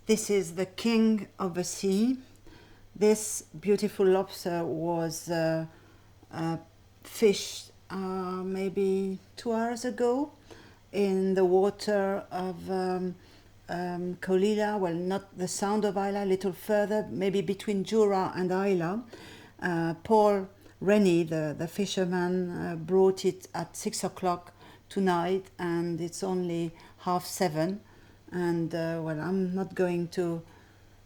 This is the king of the sea. This beautiful lobster was fished maybe 2 hours ago in the water of Caol Ila. Well, not the sound of Islay, a little further, maybe between Jura and Islay. Paul Rennie, the fisherman, brought it at 6 o'clock tonight, and it's only 7:30. And well, I'm not going to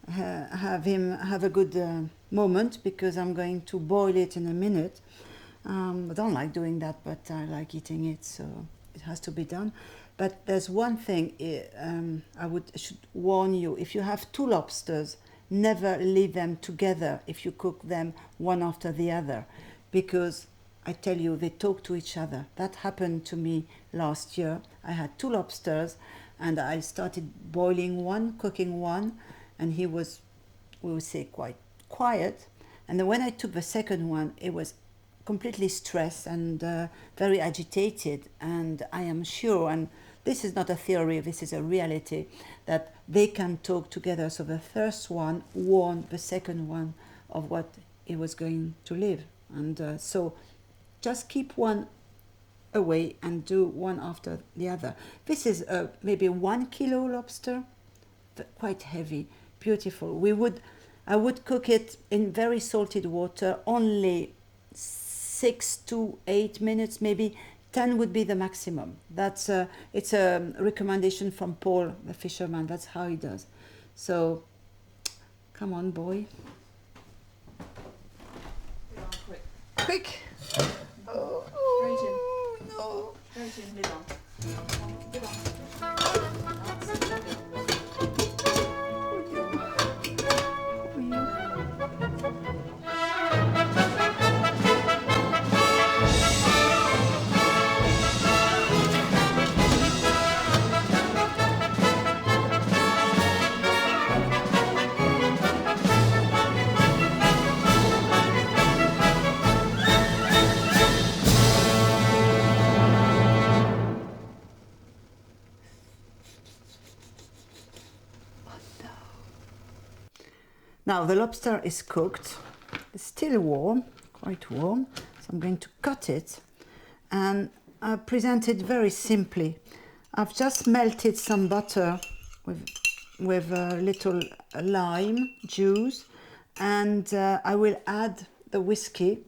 have him have a good moment, because I'm going to boil it in a minute. I don't like doing that, but I like eating it, so it has to be done. But there's one thing should warn you: if you have 2 lobsters, never leave them together if you cook them one after the other, because I tell you, they talk to each other. That happened to me last year. I had 2 lobsters, and I started boiling one, cooking one, and he was, we would say, quite quiet. And then when I took the second one, it was completely stressed and very agitated. And I am sure, and this is not a theory, this is a reality, that they can talk together. So the first one warned the second one of what he was going to live. And so just keep one away and do one after the other. This is maybe 1 kilo lobster, quite heavy, beautiful. I would cook it in very salted water, only 6 to 8 minutes, maybe 10 would be the maximum. That's it's a recommendation from Paul, the fisherman. That's how he does. So, come on, boy. Quick. Quick. Oh, no. Very soon, lid on. Lid on. Now the lobster is cooked. It's still warm, quite warm. So I'm going to cut it and present it very simply. I've just melted some butter with a little lime juice, and I will add the whiskey.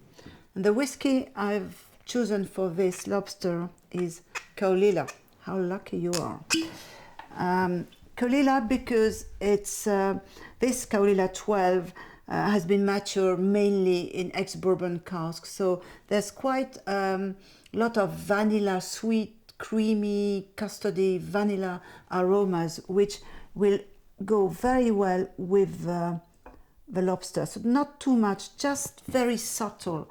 And the whiskey I've chosen for this lobster is Caol Ila. How lucky you are. Caol Ila, because it's this Caol Ila 12 has been matured mainly in ex-bourbon casks, so there's quite a lot of vanilla, sweet, creamy, custardy vanilla aromas, which will go very well with the lobster. So not too much, just very subtle.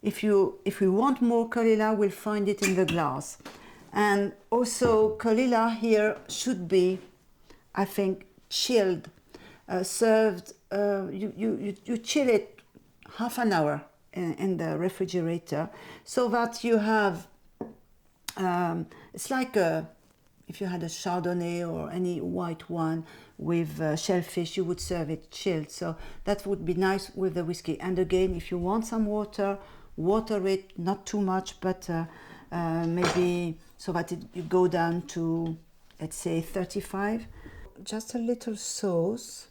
If we want more Caol Ila, we'll find it in the glass. And also Caol Ila here should be, I think, chilled, served. You chill it half an hour in the refrigerator, so that you have. It's like if you had a Chardonnay or any white wine with shellfish, you would serve it chilled. So that would be nice with the whiskey. And again, if you want some water, water it, not too much, but maybe so that you go down to, let's say, 35. Just a little sauce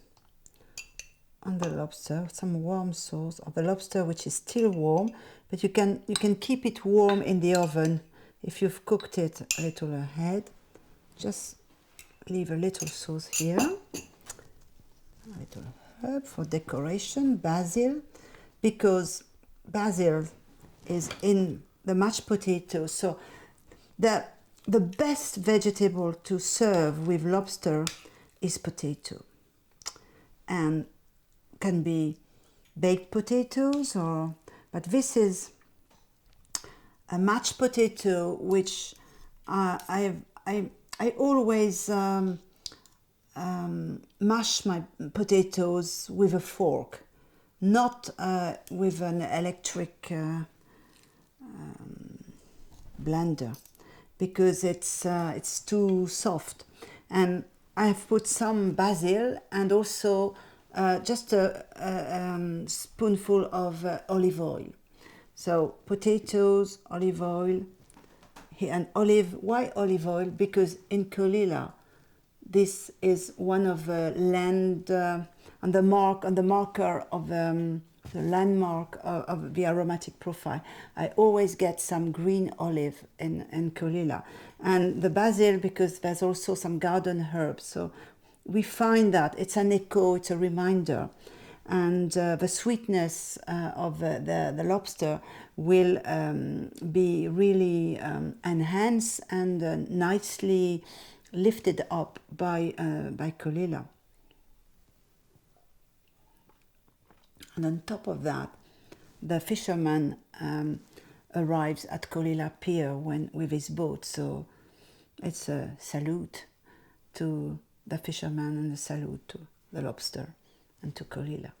on the lobster, some warm sauce on the lobster, which is still warm, but you can keep it warm in the oven if you've cooked it a little ahead. Just leave a little sauce here, a little herb for decoration, basil, because basil is in the mashed potato. So the best vegetable to serve with lobster is potato, and can be baked potatoes, but this is a mashed potato, which I always mash my potatoes with a fork, not with an electric blender, because it's too soft. And I have put some basil and also just a spoonful of olive oil. So potatoes, olive oil, and olive. Why olive oil? Because in Caol Ila, this is one of the land on the marker of the landmark of the aromatic profile. I always get some green olive in Caol Ila, and the basil because there's also some garden herbs. So we find that it's an echo, it's a reminder, and the sweetness of the lobster will be really enhanced and nicely lifted up by Caol Ila. And on top of that, the fisherman arrives at Caol Ila pier with his boat. So it's a salute to the fisherman and a salute to the lobster and to Caol Ila.